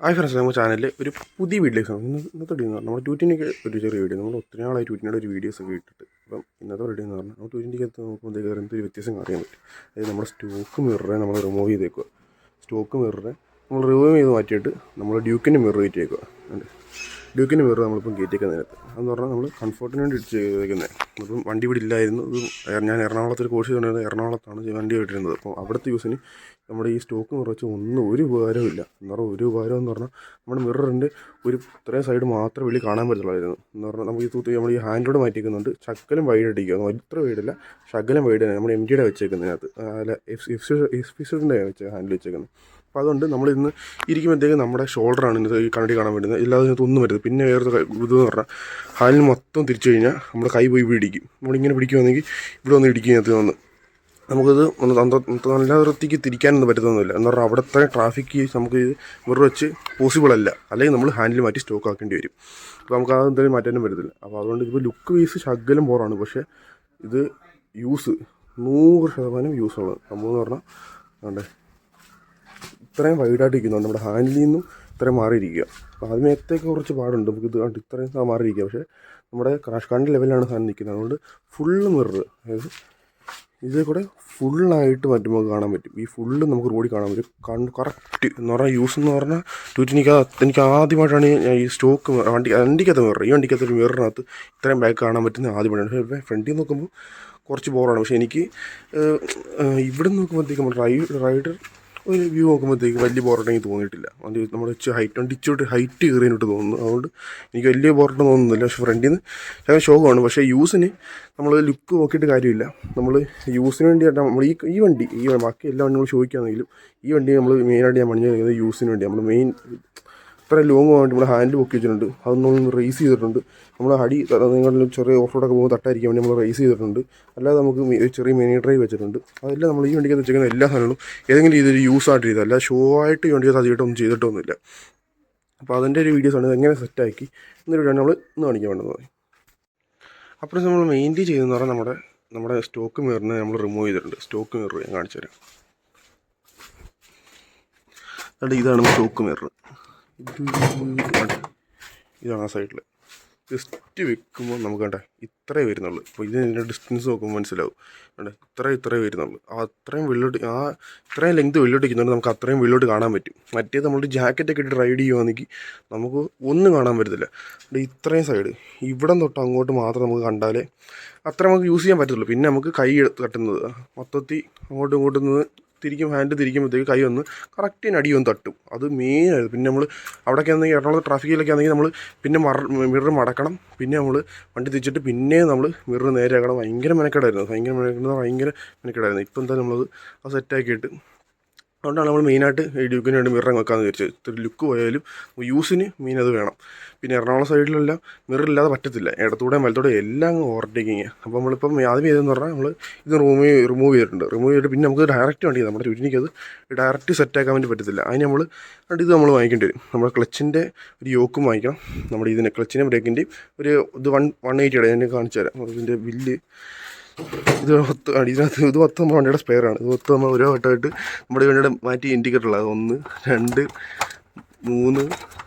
Hi friends, നമ്മുടെ ചാനലിൽ ഒരു പുതിയ വീഡിയോസ് ആണ്. ഇന്നത്തെ വീഡിയോ എന്ന് പറഞ്ഞാൽ നമ്മൾ ട്യൂറ്റിനൊക്കെ ഒരു ചെറിയ വീഡിയോ, നമ്മൾ ഒത്തിരി നാളായി ട്യൂറ്റിനോട് ഒരു വീഡിയോസൊക്കെ ഇട്ടിട്ട്. അപ്പം ഇന്നത്തെ വീഡിയോ എന്ന് പറഞ്ഞാൽ നമ്മൾ ട്യൂറ്റിൻ്റെക്കകത്ത് നോക്കുമ്പോഴത്തേക്ക് എന്തൊരു വ്യത്യാസം അറിയാൻ പറ്റും. അതായത് നമ്മുടെ സ്റ്റോക്ക് മിററെ നമ്മൾ റിമൂവ് ചെയ്തേക്കുക. സ്റ്റോക്ക് മിററെ നമ്മൾ റിമൂവ് ചെയ്ത് മാറ്റിയിട്ട് നമ്മൾ ഡ്യൂക്കിൻ്റെ മിറർ കയറ്റിയേക്കുക. ഡ്യൂക്കിൻ്റെ മിറർ നമ്മളിപ്പം കയറ്റിയേക്കാൻ നേരത്ത് അതെന്ന് പറഞ്ഞാൽ നമ്മൾ കംഫർട്ടിന് വേണ്ടി ഇട്ട് ചെയ്തേക്കുന്നത്. അപ്പം വണ്ടി ഇവിടെ ഇല്ലായിരുന്നു. ഇത് ഞാൻ എറണാകുളത്തൊരു കോഴ്സ് ചെയ്തുകൊണ്ടിരുന്നത് എറണാകുളത്താണ് വണ്ടി ഇട്ടിരുന്നത്. അപ്പോൾ അവിടുത്തെ യൂസിന് നമ്മുടെ ഈ സ്റ്റോക്ക് മിറർ വെച്ച് ഒരു ഉപകാരവും ഇല്ല. എന്ന് പറഞ്ഞാൽ ഒരു ഉപകാരം എന്ന് പറഞ്ഞാൽ നമ്മുടെ മിററിൻ്റെ ഇത്രയും സൈഡ് മാത്രമേ വെളി കാണാൻ പറ്റുള്ളായിരുന്നു. എന്ന് പറഞ്ഞാൽ നമുക്ക് നമ്മൾ ഈ ഹാൻഡിലോട് മാറ്റിക്കുന്നുണ്ട്. ശകലം വൈഡ് അടിക്കുക, ഇത്ര വൈഡില്ല, ശകലം വൈഡ് തന്നെ നമ്മൾ MTയുടെ വെച്ചേക്കുന്നതിനകത്ത്, അല്ല എഫ് വെച്ച് ഹാൻഡിൽ വെച്ചേക്കുന്നത്. അപ്പോൾ അതുകൊണ്ട് നമ്മളിന്ന് ഇരിക്കുമ്പോഴത്തേക്ക് നമ്മുടെ ഷോൾഡറാണ് ഇന്ന് ഈ കണ്ണടി കാണാൻ പറ്റുന്നത്. ഇല്ലാതെ ഇതിനകത്ത് ഒന്നും വരുന്നത്. പിന്നെ വേറൊരു ഇതെന്ന് പറഞ്ഞാൽ ഹാൻഡിൽ മൊത്തം തിരിച്ചു കഴിഞ്ഞാൽ നമ്മുടെ കൈ പോയി ഇവിടെ ഇടിക്കും. നമ്മളിങ്ങനെ പിടിക്കുവാണെങ്കിൽ ഇവിടെ വന്ന് ഇടിക്കും. ഇതിനകത്ത് വന്ന് നമുക്കിത് നല്ല വൃത്തിക്ക് തിരിക്കാനൊന്നും പറ്റുന്നൊന്നുമില്ല. എന്ന് പറഞ്ഞാൽ അവിടുത്തെ ട്രാഫിക്ക് നമുക്ക് ഇത് മിറർ വെച്ച് പോസിബിൾ അല്ല. അല്ലെങ്കിൽ നമ്മൾ ഹാൻഡിൽ മാറ്റി സ്റ്റോക്ക് ആക്കേണ്ടി വരും. അപ്പോൾ നമുക്ക് അത് എന്തായാലും മാറ്റാനും പറ്റത്തില്ല. അപ്പോൾ അതുകൊണ്ട് ഇപ്പോൾ ലുക്ക് വീസ് ശകലം പോറാണ്. പക്ഷേ ഇത് യൂസ് 100% യൂസാണ് സംഭവം. എന്ന് പറഞ്ഞാൽ അതുകൊണ്ട് ഇത്രയും വൈഡായിട്ട് ഇരിക്കുന്നുണ്ട്. നമ്മുടെ ഹാൻഡിൽ നിന്നും ഇത്രയും മാറിയിരിക്കുക. അപ്പോൾ അതിനകത്തേക്ക് കുറച്ച് പാടുണ്ട്. നമുക്ക് ഇത് ഇത്രയും മാറിയിരിക്കുക. പക്ഷേ നമ്മുടെ ക്രാഷ് കാർഡിൻ്റെ ലെവലിലാണ് സാധനം നിൽക്കുന്നത്. അതുകൊണ്ട് ഫുള്ള് മിറർ, അതായത് ഇതിൽ കൂടെ ഫുള്ളായിട്ട് നമുക്ക് കാണാൻ പറ്റും. ഈ ഫുള്ള് നമുക്ക് റോഡിൽ കാണാൻ പറ്റും കറക്റ്റ്. എന്ന് പറഞ്ഞാൽ യൂസ് എന്ന് പറഞ്ഞാൽ എനിക്ക് ആദ്യമായിട്ടാണ് ഞാൻ ഈ സ്റ്റോക്ക് വണ്ടിക്കകത്ത് മിറർ, ഈ വണ്ടിക്കകത്തൊരു മിററിനകത്ത് ഇത്രയും ബാക്ക് കാണാൻ പറ്റുന്നത് ആദ്യമായിട്ടാണ്. പക്ഷേ ഫ്രണ്ടിൽ നോക്കുമ്പോൾ കുറച്ച് ബോറാണ്. പക്ഷേ എനിക്ക് ഇവിടെ നോക്കുമ്പോഴത്തേക്കും നമ്മൾ റൈഡർ ഒരു വ്യൂ നോക്കുമ്പോഴത്തേക്ക് വലിയ ബോറായിട്ടെങ്കിൽ തോന്നിയിട്ടില്ല. അത് നമ്മൾ ഇച്ചിരി ഹൈറ്റ് കയറിയിട്ട് തോന്നുന്നു. അതുകൊണ്ട് എനിക്ക് വലിയ ബോറായിട്ട് തോന്നുന്നില്ല. പക്ഷേ ഫ്രണ്ടിൽ നിന്ന് ഷോക്കാണ്. പക്ഷേ യൂസിന് നമ്മൾ ലുക്ക് നോക്കിയിട്ട് കാര്യമില്ല. നമ്മൾ യൂസിന് വേണ്ടിയിട്ട് നമ്മൾ ഈ വണ്ടി ബാക്കി എല്ലാ വണ്ടികളും ചോദിക്കുകയാണെങ്കിലും ഈ വണ്ടി നമ്മൾ മെയിനായിട്ട് ഞാൻ പണിഞ്ഞിരിക്കുന്നത് യൂസിന് വേണ്ടി. നമ്മൾ മെയിൻ ഇത്ര ലോങ് വേണ്ടി നമ്മൾ ഹാൻഡിൽ പൊക്കി വെച്ചിട്ടുണ്ട്. അതൊന്നും റേസ് ചെയ്തിട്ടുണ്ട്. നമ്മൾ നിങ്ങൾ ചെറിയ ഓഫ് റോഡൊക്കെ പോകുമ്പോൾ തട്ടായിരിക്കാൻ വേണ്ടി നമ്മൾ റേസ് ചെയ്തിട്ടുണ്ട്. അല്ലാതെ നമുക്ക് ചെറിയ മിനി ഡ്രൈവ് വെച്ചിട്ടുണ്ട്. അതെല്ലാം നമ്മൾ ഈ വണ്ടിക്കകത്ത് വെച്ചിരിക്കുന്ന എല്ലാ സാധനങ്ങളും ഏതെങ്കിലും രീതിയിൽ യൂസ് ആയിട്ട് ചെയ്തത്, അല്ല ഷോ ആയിട്ട് ഈ വണ്ടിക്കകത്ത് അധികമായിട്ടൊന്നും ചെയ്തിട്ടൊന്നുമില്ല. അപ്പോൾ അതിൻ്റെ ഒരു വീഡിയോസാണ് എങ്ങനെ സെറ്റാക്കി എന്നൊരു വീഡിയോ നമ്മൾ ഇന്ന് കാണിക്കാൻ വേണ്ടത്. അപ്പോൾ നമ്മൾ മെയിൻലി ചെയ്തെന്ന് പറഞ്ഞാൽ നമ്മുടെ സ്റ്റോക്ക് മിററിനെ നമ്മൾ റിമൂവ് ചെയ്തിട്ടുണ്ട്. സ്റ്റോക്ക് മിറർ ഞാൻ കാണിച്ചു തരാം. അതുകൊണ്ട് ഇതാണ് സ്റ്റോക്ക് മിറർ. ഇതാണ് ആ സൈഡിൽ ജസ്റ്റ് വെക്കുമ്പോൾ നമുക്ക് കണ്ടേ ഇത്രയേ വരുന്നുള്ളൂ. അപ്പോൾ ഇതിൻ്റെ ഡിസ്റ്റൻസ് നോക്കുമ്പോൾ മനസ്സിലാവും. കണ്ടേ ഇത്രയേ വരുന്നുള്ളൂ. അത്രയും ഇത്രയും ലെങ്ത് വെള്ളോട്ട് ഇരിക്കുന്നുണ്ട്. നമുക്ക് അത്രയും വെള്ളോട്ട് കാണാൻ പറ്റും. മറ്റേത് നമ്മൾ ജാക്കറ്റൊക്കെ ഇട്ട് റൈഡ് ചെയ്യുകയാണെങ്കിൽ നമുക്ക് ഒന്നും കാണാൻ പറ്റത്തില്ല. ഇത്രയും സൈഡ് ഇവിടം തൊട്ട് അങ്ങോട്ട് മാത്രം നമുക്ക് കണ്ടാലേ അത്ര നമുക്ക് യൂസ് ചെയ്യാൻ പറ്റത്തുള്ളൂ. പിന്നെ നമുക്ക് കൈ തട്ടുന്നത് മൊത്തത്തിൽ അങ്ങോട്ടും ഇങ്ങോട്ടും നിന്ന് ഹാൻഡ് തിരിക്കുമ്പോഴത്തേക്ക് കൈ ഒന്ന് കറക്റ്റിന് അടിയൊന്ന് തട്ടും. അത് മെയിനായിരുന്നു. പിന്നെ നമ്മൾ അവിടെയൊക്കെ ആണെങ്കിൽ എറണാകുളത്ത് ട്രാഫിക്കിലൊക്കെ ആണെങ്കിൽ നമ്മൾ പിന്നെ മിറർ മടക്കണം. പിന്നെ നമ്മൾ വണ്ടി തിരിച്ചിട്ട് പിന്നെ നമ്മൾ മിറർ നേരെയാക്കണം. ഭയങ്കര മെനക്കെടായിരുന്നു. ഇപ്പോൾ എന്തായാലും നമ്മളത് അത് സെറ്റാക്കിയിട്ട് അതുകൊണ്ടാണ് നമ്മൾ മെയിനായിട്ട് ഈ ഡ്യൂക്കിന് വേണ്ടി മിറർ വെക്കാമെന്ന് വിചാരിച്ചത്. ഇത്തിരി ലുക്ക് പോയാലും യൂസിന് മെയിൻ അത് വേണം. പിന്നെ എറണാകുളം സൈഡിലെല്ലാം മിറർ ഇല്ലാതെ പറ്റത്തില്ല. ഇടത്തൂടെ വലത്തൂടെ എല്ലാം അങ്ങ് ഓവർടേക്കിങ്. അപ്പോൾ നമ്മളിപ്പം ആദ്യം ചെയ്തതെന്ന് പറഞ്ഞാൽ നമ്മൾ ഇത് റിമൂവ് ചെയ്തിട്ട് പിന്നെ നമുക്ക് ഡയറക്റ്റ് വണ്ടി നമ്മുടെ ചുറ്റിനിക്ക് അത് ഡയറക്റ്റ് സെറ്റാക്കാൻ വേണ്ടി പറ്റത്തില്ല. അതിന് നമ്മൾ വാങ്ങിക്കേണ്ടി വരും. നമ്മുടെ ക്ലച്ചിൻ്റെ ഒരു യോക്കും വാങ്ങിക്കണം. നമ്മുടെ ഇതിൻ്റെ ക്ലച്ചിൻ്റെ ബ്രേക്കിൻ്റെയും ഒരു ഇത് 180 ഞാൻ കാണിച്ചു തരാം. ഇതിൻ്റെ ബില്ല് ഇത് മൊത്തം നമ്മുടെ വണ്ടിയുടെ സ്പെയറാണ്. ഇത് മൊത്തം നമ്മൾ ഓരോ വട്ടമായിട്ട് നമ്മുടെ വണ്ടിയുടെ മാറ്റി ഇൻഡിക്കേറ്ററുള്ളത് 1, 2, 3,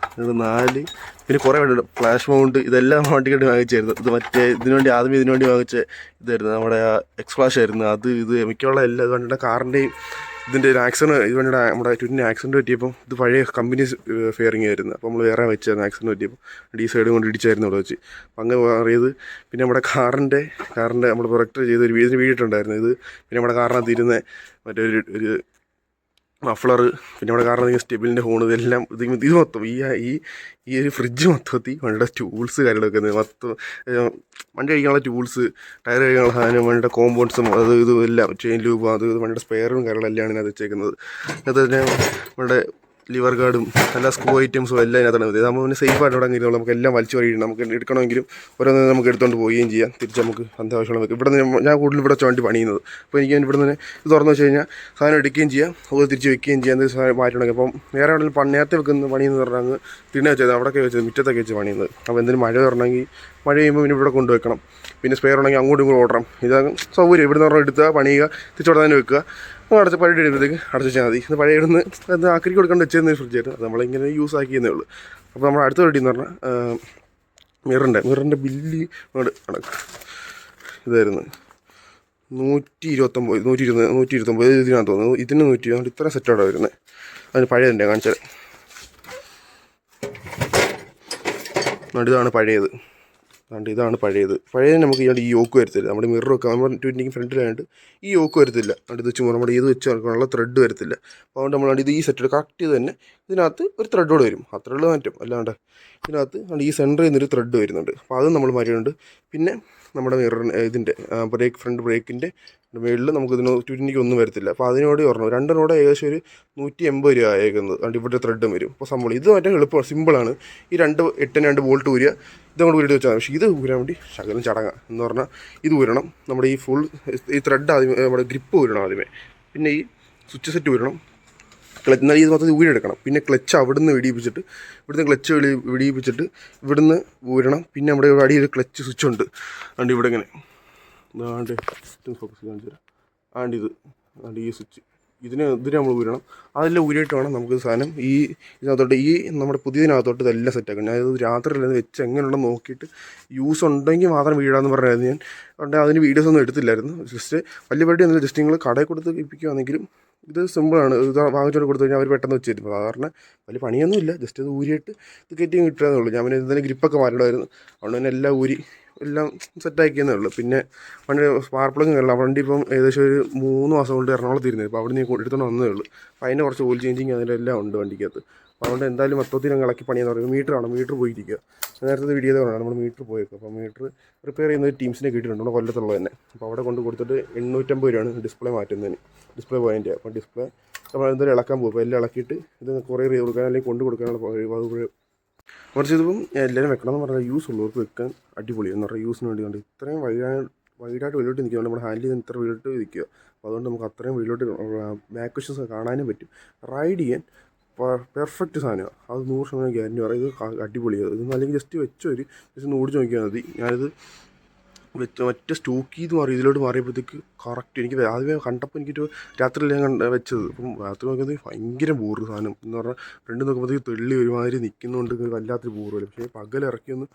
4 പിന്നെ കുറേ വണ്ടിയുണ്ട്. ഫ്ലാഷ് മൗണ്ട് ഇതെല്ലാം നമ്മൾ വണ്ടിക്കായിട്ട് വാങ്ങിച്ചായിരുന്നു. ഇത് ഇതിനു വേണ്ടി വാങ്ങിച്ച ഇതായിരുന്നു നമ്മുടെ എക്സ്പ്ലാഷ് ആയിരുന്നു. ഇത് മിക്കുള്ള എല്ലാ വണ്ടിയുടെ കാറിൻ്റെയും ഇതിൻ്റെ ഒരു ആക്സിഡൻറ്റ് ഇത് വണ്ടിയുടെ നമ്മുടെ ട്വിറ്റിൻ്റെ ആക്സിഡൻറ്റ് പറ്റിയപ്പോൾ ഇത് പഴയ കമ്പനി ഫെയറിങ് ആയിരുന്നു. അപ്പോൾ നമ്മൾ വേറെ വെച്ചായിരുന്നു. ആക്സിഡൻറ്റ് പറ്റിയപ്പോൾ ഈ സൈഡ് കൊണ്ട് ഇടിച്ചായിരുന്നു ഇവിടെ വെച്ച്. അപ്പം അങ്ങനെ മാറിയത്. പിന്നെ നമ്മുടെ കാറിൻ്റെ നമ്മൾ പ്രൊഡക്റ്റ് ചെയ്ത് ഇതിന് വീണിട്ടുണ്ടായിരുന്നു. ഇത് പിന്നെ നമ്മുടെ കാറിനകത്ത് ഇരുന്ന ഒരു മഫ്ലർ, പിന്നെ നമ്മുടെ കാരണം സ്റ്റെബിലിൻ്റെ ഹോൺ, ഇതെല്ലാം ഇത് മൊത്തം ഈ ഒരു ഫ്രിഡ്ജ് മൊത്തത്തിൽ വണ്ടിയുടെ ടൂൾസ് കാര്യങ്ങളൊക്കെ മൊത്തം വണ്ടി കഴിക്കാനുള്ള ടൂൾസ്, ടയർ കഴിക്കാനുള്ള സാധനം, വണ്ടിയുടെ കോമ്പൗണ്ട്സും ഇതും എല്ലാം ചെയിൻ ലൂബും വണ്ടിയുടെ സ്പെയറും കാര്യങ്ങളെല്ലാം ഇതിനകത്ത് വെച്ചേക്കുന്നത്. അത് തന്നെ നമ്മുടെ ലിവർ ഗാർഡും എല്ലാ സ്ക്രൂ ഐറ്റംസും എല്ലാം ഇതിനകത്താണ് മതി. നമ്മൾ പിന്നെ സേഫായിട്ട് ഇവിടെ ഇരുന്നുള്ളൂ. നമുക്ക് എല്ലാം വലിച്ചു വഴിയിടും. നമുക്ക് എടുക്കണമെങ്കിലും ഓരോന്ന് നമുക്ക് എടുത്തുകൊണ്ട് പോവുകയും ചെയ്യാം. തിരിച്ച് നമുക്ക് അന്താവശ്യമുള്ള വെക്കും. ഇവിടെ നിന്ന് ഞാൻ കൂടുതൽ ഇവിടെ വണ്ടി പണിയുന്നത്. അപ്പോൾ എനിക്ക് ഇവിടെ നിന്ന് ഇത് തുറന്നു വെച്ച് കഴിഞ്ഞാൽ സാധനം എടുക്കുകയും ചെയ്യാം, അതുപോലെ തിരിച്ച് വെക്കുകയും ചെയ്യാം. എന്തെങ്കിലും സാധനം മാറ്റണമെങ്കിൽ അപ്പം വേറെ എവിടെയെങ്കിലും നേരത്തെ വെക്കുന്ന പണിയെന്ന് പറഞ്ഞാൽ അങ്ങ് തിണ്ണ വെച്ചത് അവിടെയൊക്കെ വെച്ചത് മുറ്റത്തൊക്കെ വെച്ച് പണിയുന്നത്. അപ്പോൾ എന്തെങ്കിലും മഴ വരണമെങ്കിൽ മഴ ചെയ്യുമ്പോൾ പിന്നെ ഇവിടെ കൊണ്ടുവെക്കണം. പിന്നെ സ്പെയർ ഉണ്ടെങ്കിൽ അങ്ങോട്ടും ഇങ്ങോട്ടും ഓടണം. ഇതാണ് സൗകര്യം. ഇവിടെ നിന്ന് പറഞ്ഞാൽ എടുക്കുക, പണിയുക, തിരിച്ചോടെ തന്നെ വെക്കുക. അപ്പോൾ പഴയ ഇടുമ്പോഴത്തേക്ക് അടച്ചു വെച്ചാൽ മതി. ഇത് പഴയ ഇടുന്ന് അത് ആക്രിക്ക് കൊടുക്കാണ്ട് വെച്ചിരുന്ന ഫ്രിഡ്ജായിരുന്നു, അത് നമ്മളിങ്ങനെ യൂസ് ആക്കിയെന്നേ ഉള്ളൂ. അപ്പോൾ നമ്മൾ അടുത്ത റെഡി എന്ന് പറഞ്ഞാൽ മിററിൻ്റെ ബില്ല് ഇതായിരുന്നു 129 ഇതിനാന്ന് തോന്നുന്നു. ഇതിന് 120 ഇത്ര സെറ്റോടെ വരുന്നത്. അതിന് പഴയതിൻ്റെ കാണിച്ചത്. ഇതാണ് പഴയത്. ഇതാണ് പഴയത് നമുക്ക് ഈ യോക്ക് വരത്തില്ല. നമ്മുടെ മിററൊക്കെ നമ്മൾ 20 ഫ്രണ്ടിലായതുകൊണ്ട് ഈ യോക്ക് വരത്തില്ല. അതുകൊണ്ട് ഇത് വെച്ച് നമ്മുടെ ഇത് വെച്ച് നടക്കാനുള്ള ത്രെഡ് വരത്തില്ല. അപ്പോൾ അതുകൊണ്ട് നമ്മൾ ഇത് ഈ സെറ്റ് കറക്റ്റ് ചെയ്ത് തന്നെ ഇതിനകത്ത് ഒരു ത്രെഡോട് വരും, അത്രയുള്ള മാറ്റം. അല്ലാണ്ട് ഇതിനകത്ത് ഈ സെൻറ്ററിൽ നിന്നൊരു ത്രെഡ് വരുന്നുണ്ട്. അപ്പോൾ അതും നമ്മൾ മാറ്റിയിട്ടുണ്ട്. പിന്നെ നമ്മുടെ മിററിന് ഇതിൻ്റെ ഫ്രണ്ട് ബ്രേക്കിൻ്റെ മുകളിൽ നമുക്ക് ഇതിന് 220 ഒന്നും വരത്തില്ല. അപ്പോൾ അതിനോട് പറഞ്ഞു രണ്ടിനോട് ഏകദേശം ഒരു 180 രൂപ ആയേക്കുന്നത്. അതുകൊണ്ട് ഇവിടെ ത്രെഡും വരും. അപ്പോൾ സംഭവം ഇത് മറ്റേ എളുപ്പമാണ്, സിമ്പിളാണ്. ഈ 2 ബോൾട്ട് ഊരുക, ഇതങ്ങോട്ട് ഊരിട്ട് വെച്ചാൽ. പക്ഷേ ഇത് ഊരാൻ വേണ്ടി ശകലം ചടങ്ങ എന്ന് പറഞ്ഞാൽ ഇത് ഊരണം. നമ്മുടെ ഈ ഫുൾ ഈ ത്രെഡ് ആദ്യമേ നമ്മുടെ ഗ്രിപ്പ് ഊരണം ആദ്യമേ. പിന്നെ ഈ സ്വിച്ച് സെറ്റ് ഊരണം. എന്നാൽ ഇത് മൊത്തത്തിൽ ഊരിയെടുക്കണം. പിന്നെ ക്ലച്ച് അവിടുന്ന് വെടിയിപ്പിച്ചിട്ട് ഇവിടുന്ന് ഊരണം. പിന്നെ നമ്മുടെ അടിയിൽ ക്ലച്ച് സ്വിച്ച് ഉണ്ട്. അതുകൊണ്ട് ഇവിടെ ഇങ്ങനെ ഫോക്കസ് കാണിച്ചു തരാം. ഈ സ്വിച്ച് ഇതിന് നമ്മൾ ഊരണം. അതെല്ലാം ഊരിയിട്ട് വേണം നമുക്ക് സാധനം ഇതിനകത്തോട്ട് നമ്മുടെ പുതിയതിനകത്തോട്ട് ഇതെല്ലാം സെറ്റാക്കണം. ഞാനത് രാത്രിയിൽ വെച്ച് എങ്ങനെയുണ്ടെന്ന് നോക്കിയിട്ട് യൂസ് ഉണ്ടെങ്കിൽ മാത്രം വീഴാമെന്ന് പറഞ്ഞായിരുന്നു ഞാൻ. അതുകൊണ്ട് അതിന് വീഡിയോസ് ഒന്നും എടുത്തില്ലായിരുന്നു. ജസ്റ്റ് വലിയ പരിപാടി ഒന്നുമില്ല. ജസ്റ്റ് നിങ്ങൾ കടയിൽ കൊടുത്ത് ഇപ്പിക്കുകയാണെങ്കിലും ഇത് സിമ്പിളാണ്. ഇത് വാങ്ങിച്ചോണ്ട് കൊടുത്തു കഴിഞ്ഞാൽ അവർ പെട്ടെന്ന് വെച്ച് തരും. സാധാരണ വലിയ പണിയൊന്നുമില്ല. ജസ്റ്റ് ഇത് ഊരിയിട്ട് ഇത് കയറ്റി കിട്ടുകയെന്നേ ഉള്ളൂ. ഞാൻ പിന്നെ ഇതിൻ്റെ ഗ്രിപ്പൊക്കെ മാറിയിടുമായിരുന്നു. അതുകൊണ്ട് തന്നെ എല്ലാം സെറ്റാക്കിയെന്നേ ഉള്ളൂ. പിന്നെ വണ്ടി സ്പാർക്ക് പ്ലഗ് കയറില്ല. വണ്ടി ഇപ്പം ഏകദേശം ഒരു 3 മാസം കൊണ്ട് എറണാകുളത്ത് ഇരുന്നത്. അപ്പോൾ അവിടെ നിന്ന് എടുത്തോണ്ട് വന്നതേ ഉള്ളൂ. അപ്പോൾ അതിൻ്റെ കുറച്ച് ഓയിൽ ചേഞ്ചിങ് അതിലെല്ലാം ഉണ്ട് വണ്ടിക്കകത്ത്. അപ്പോൾ അതുകൊണ്ട് എന്തായാലും മൊത്തത്തിൽ ഞങ്ങൾ ഇളക്കി പണിയെന്ന് പറയുന്നത് മീറ്റർ പോയിരിക്കുക. നേരത്തെ വീഡിയോ പറഞ്ഞാൽ നമ്മൾ മീറ്റർ പോയേക്കും. അപ്പോൾ മീറ്റർ റിപ്പയർ ചെയ്യുന്ന ഒരു ടീംസിനെ കിട്ടിയിട്ടുണ്ട് നമ്മുടെ കൊല്ലത്തുള്ളത് തന്നെ. അപ്പോൾ അവിടെ കൊടുത്തിട്ട് 850 രൂപയാണ് ഡിസ്പ്ലേ മാറ്റുന്നതിന്. Display point. അപ്പോൾ ഡിസ്പ്ലേ നമ്മൾ എന്തായാലും ഇളക്കാൻ പോകും. അപ്പോൾ എല്ലാം ഇളക്കിയിട്ട് ഇത് കൊറിയർ ചെയ്ത് കൊടുക്കാൻ അല്ലെങ്കിൽ കൊടുക്കാനുള്ള കുറച്ച് ഇതിപ്പം എല്ലാവരും വെക്കണമെന്ന് പറഞ്ഞാൽ യൂസ് ഉള്ളവർക്ക് വെക്കാൻ അടിപൊളിയാണ്. എന്ന് പറഞ്ഞാൽ യൂസിന് വേണ്ടി കൊണ്ട് ഇത്രയും വൈഡായിട്ട് വെളിയിലോട്ട് നിൽക്കുക. നമ്മുടെ ഹാൻഡിൽ നിന്ന് ഇത്ര വെളിയിലോട്ട് നിൽക്കുക. അപ്പോൾ അതുകൊണ്ട് നമുക്ക് അത്രയും വെളിയിലോട്ട് ബാക്ക് വശസ് കാണാനും പറ്റും. റൈഡ് ചെയ്യാൻ പെർഫെക്റ്റ് സാധനമാണ്. അത് 100% ഗ്യാരണ്ടി പറയും. ഇത് അടിപൊളിയാണ്. ഇത് അല്ലെങ്കിൽ ജസ്റ്റ് ഒന്ന് ഓടിച്ച് നോക്കിയാൽ മതി. ഞാനിത് മറ്റേ സ്റ്റോക്ക് ചെയ്ത് ഇതിലോട്ട് മാറിയപ്പോഴത്തേക്ക് കറക്റ്റ് എനിക്ക് ആദ്യമേ കണ്ടപ്പോൾ എനിക്കൊരു രാത്രിയിൽ ഞാൻ വെച്ചത്. അപ്പം രാത്രി നോക്കിയത് ഭയങ്കര ബോറ് സാധനം എന്ന് പറഞ്ഞാൽ ഫ്രണ്ട് നോക്കുമ്പോഴത്തേക്ക് തെള്ളി ഒരുമാതിരി നിൽക്കുന്നുണ്ട്, വല്ലാത്തൊരു ബോറ് പോലെ. പക്ഷേ പകലിറക്കിയൊന്ന്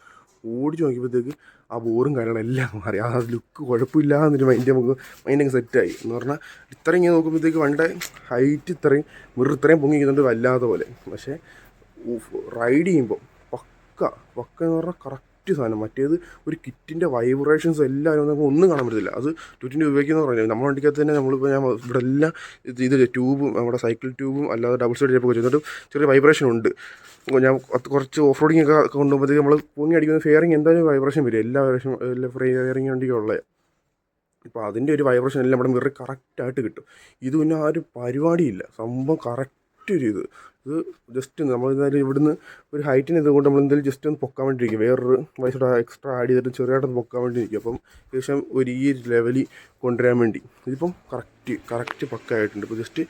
ഓടിച്ച് നോക്കിയപ്പോഴത്തേക്ക് ആ ബോറും കാര്യങ്ങളെല്ലാം മാറി. ആ ലുക്ക് കുഴപ്പമില്ലാന്നൊരു മൈൻഡൊക്കെ സെറ്റായി. എന്ന് പറഞ്ഞാൽ ഇത്രയും ഇങ്ങനെ നോക്കുമ്പോഴത്തേക്ക് വണ്ടിയുടെ ഹൈറ്റ് ഇത്രയും പൊങ്ങിക്കുന്നുണ്ട് വല്ലാത്ത പോലെ. പക്ഷേ റൈഡ് ചെയ്യുമ്പോൾ പക്ക എന്ന് പറഞ്ഞാൽ കറക്റ്റ് സാധനം. മറ്റേത് ഒരു കിറ്റിൻ്റെ വൈബ്രേഷൻസ് എല്ലാവരും നമുക്ക് ഒന്നും കാണാൻ പറ്റത്തില്ല. അത് 220 ഉപയോഗിക്കുന്ന പറഞ്ഞാൽ നമ്മുടെ വണ്ടിക്കകത്ത് തന്നെ നമ്മളിപ്പോൾ ഞാൻ ഇവിടെ എല്ലാം ട്യൂബും നമ്മുടെ സൈക്കിൾ ട്യൂബും അല്ലാതെ ഡബിൾ സൈഡ് ടൈപ്പൊക്കെ വെച്ചിട്ട് ചെറിയ വൈബ്രേഷൻ ഉണ്ട്. ഞാൻ കുറച്ച് ഓഫ് റോഡിങ് ഒക്കെ കൊണ്ടുപോകുമ്പോഴത്തേക്ക് നമ്മൾ പൊങ്ങി അടിക്കുന്ന ഫെയറിങ് എന്തായാലും വൈബ്രേഷൻ വരും. എല്ലാ ഫെയറിങ് വണ്ടിക്കും ഉള്ളത്. ഇപ്പോൾ അതിൻ്റെ ഒരു വൈബ്രേഷൻ എല്ലാം നമ്മുടെ മിറർ കറക്റ്റായിട്ട് കിട്ടും. ഇത് പിന്നെ ആ ഒരു പരിപാടിയില്ല. സംഭവം കറക്റ്റ് ഇത് ജസ്റ്റ് നമ്മൾ എന്തായാലും ഇവിടുന്ന് ഒരു ഹൈറ്റിന് ഇതുകൊണ്ട് നമ്മൾ എന്തായാലും ജസ്റ്റ് ഒന്ന് പൊക്കാൻ വേണ്ടിയിരിക്കും. വേറൊരു വയസ്സോടെ എക്സ്ട്രാ ആഡ് ചെയ്തിട്ട് ചെറിയതായിട്ടൊന്ന് പൊക്കാൻ വേണ്ടിയിരിക്കും. അപ്പം ഏകദേശം ഈ ലെവലിൽ കൊണ്ടുവരാൻ വേണ്ടി ഇതിപ്പം കറക്റ്റ് പക്കായിട്ടുണ്ട്. ഇപ്പോൾ ജസ്റ്റ്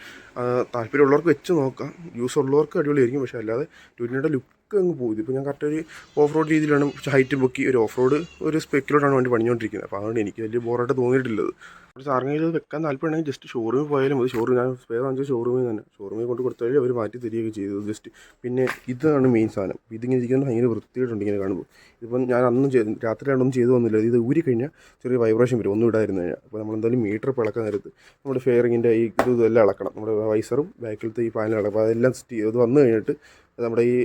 താല്പര്യമുള്ളവർക്ക് വെച്ച് നോക്കാം. യൂസ് ഉള്ളവർക്ക് അടിപൊളിയായിരിക്കും. പക്ഷേ അല്ലാതെ 220 ലുക്ക് അങ്ങ് പോകും. ഇപ്പോൾ ഞാൻ കറക്റ്റ് ഒരു ഓഫ് റോഡ് രീതിയിലാണ് ഹൈറ്റ് പൊക്കി ഒരു ഓഫ് റോഡ് ഒരു സ്പെക്കിലോട്ടാണ് വണ്ടി പണിഞ്ഞുകൊണ്ടിരിക്കുന്നത്. അപ്പോൾ അതുകൊണ്ട് എനിക്ക് വലിയ ബോറായിട്ട് തോന്നിയിട്ടില്ലത്. ഒരു സാറിനെങ്കിൽ ഇത് വെക്കാൻ താല്പര്യമുണ്ടെങ്കിൽ ജസ്റ്റ് ഷോറൂമിൽ പോയാലും മതി. ഞാൻ സ്പെയർ വാങ്ങിച്ച ഷോറൂമിൽ കൊണ്ട് കൊടുത്താൽ അവർ മാറ്റി തരികയൊക്കെ ചെയ്തത് ജസ്റ്റ്. പിന്നെ ഇതാണ് മെയിൻ സാധനം. ഇതിങ്ങനെ ഇരിക്കുന്നത് ഭയങ്കര വൃത്തിയായിട്ടുണ്ട് ഇങ്ങനെ കാണുമ്പോൾ. ഇതിപ്പം ഞാൻ രാത്രിയാണൊന്നും ചെയ്തു വന്നില്ല. ഇത് ഊരി കഴിഞ്ഞാൽ ചെറിയ വൈബ്രേഷൻ വരും ഒന്നും ഇടായിരുന്നു കഴിഞ്ഞാൽ. അപ്പോൾ നമ്മളെന്തായാലും മീറ്റർ ഇപ്പോൾ ഇളക്കാൻ നേരത്ത് നമ്മുടെ ഫെയറിങ്ങിൻ്റെ ഇതെല്ലാം ഇളക്കണം. നമ്മുടെ വൈസറും ബാക്കിലത്തെ ഈ പാനലും ഇളക്കും. അപ്പോൾ അതെല്ലാം ഇത് വന്നു കഴിഞ്ഞിട്ട് നമ്മുടെ ഈ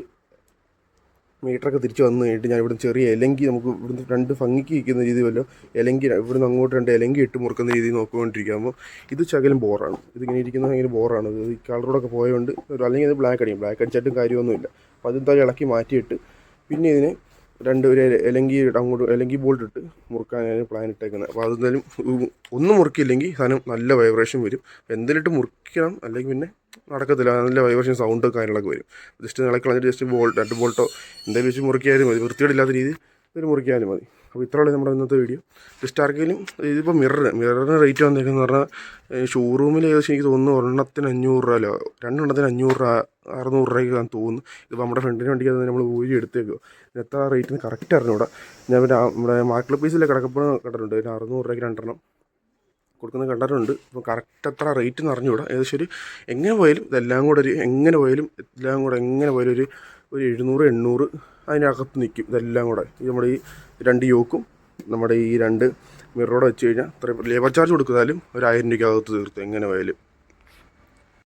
മീറ്ററൊക്കെ തിരിച്ച് വന്നു കഴിഞ്ഞിട്ട് ഞാൻ ഇവിടുന്ന് ചെറിയ ഇലങ്കി നമുക്ക് ഇവിടുന്ന് 2 ഭംഗിക്ക് ഇരിക്കുന്ന രീതി വല്ലോ ഇലങ്കി ഇവിടുന്ന് അങ്ങോട്ട് 2 ഇലങ്കി ഇട്ട് മുറുക്കുന്ന രീതി നോക്കിക്കൊണ്ടിരിക്കുമ്പോൾ ഇത് ശകലം ബോറാണ്. ഇതിങ്ങനെ ഇരിക്കുന്നത് ഭയങ്കര ബോറാണ്. ഇത് ഈ കളറോടൊക്കെ പോയതുകൊണ്ട് അല്ലെങ്കിൽ ഇത് ബ്ലാക്ക് അടിച്ചിട്ടും കാര്യമൊന്നുമില്ല. അപ്പോൾ അതെന്തായാലും ഇളക്കി മാറ്റിയിട്ട് പിന്നെ ഇതിനെ ഒരു ഇലങ്കി ബോൾട്ട് ഇട്ട് മുറുക്കാനാണ് പ്ലാൻ ഇട്ടേക്കുന്നത്. അപ്പോൾ അതെന്തായാലും ഒന്നും മുറുക്കിയില്ലെങ്കിൽ സാധനം നല്ല വൈബ്രേഷൻ വരും. എന്തിലിട്ട് മുറിക്കണം, അല്ലെങ്കിൽ പിന്നെ നടക്കത്തില്ല. നല്ല വൈബ്രേഷൻ സൗണ്ട് കാര്യങ്ങളൊക്കെ വരും. ജസ്റ്റ് ഇളക്കി കളഞ്ഞിട്ട് ജസ്റ്റ് 2 ബോൾട്ടോ എന്തായാലും വെച്ച് മുറിക്കാനും മതി. വൃത്തിയോടില്ലാത്ത രീതി ഇതിൽ മുറിക്കാനും മതി. അപ്പോൾ ഇത്രയുള്ള നമ്മുടെ ഇന്നത്തെ വീഡിയോ. ജസ്റ്റ് ആർക്കെങ്കിലും ഇതിപ്പോൾ മിററിന് റേറ്റ് വന്നേക്കെന്ന് പറഞ്ഞാൽ ഷോറൂമിൽ ഏകദേശം എനിക്ക് തോന്നുന്നു ഒരെണ്ണത്തിന് 500 രൂപ, 2 എണ്ണത്തിന് 500 രൂപ 600 രൂപയ്ക്ക് തോന്നുന്നു. ഇതിപ്പോൾ നമ്മുടെ ഫ്രണ്ടിന് വണ്ടിക്ക് അത് നമ്മൾ ഊരി എടുത്തേക്കോ. എത്ര റേറ്റിന് കറക്റ്റ് അറിഞ്ഞൂടാ. ഞാൻ പിന്നെ നമ്മുടെ മാർക്കറ്റ് പ്ലേസിലെ കിടക്കപ്പോൾ കണ്ടിട്ടുണ്ട്. 600 രൂപയ്ക്ക് 2 എണ്ണം കൊടുക്കുന്നത് കണ്ടിട്ടുണ്ട്. ഇപ്പോൾ കറക്റ്റ് എത്ര റേറ്റ് എന്ന് അറിഞ്ഞുകൂടാ. ഏകദേശം ഒരു എങ്ങനെ പോയാലും ഇതെല്ലാം കൂടെ ഒരു എങ്ങനെ പോയാലും ഒരു 700-800 അതിനകത്ത് നിൽക്കും. ഇതെല്ലാം കൂടെ ഈ നമ്മുടെ ഈ 2 യോക്കും നമ്മുടെ ഈ 2 മിററോടെ വെച്ച് കഴിഞ്ഞാൽ അത്രയും ലേബർ ചാർജ് കൊടുത്താലും ഒരു 1000 രൂപയ്ക്കകത്ത് തീർത്ത് എങ്ങനെ പോയാലും.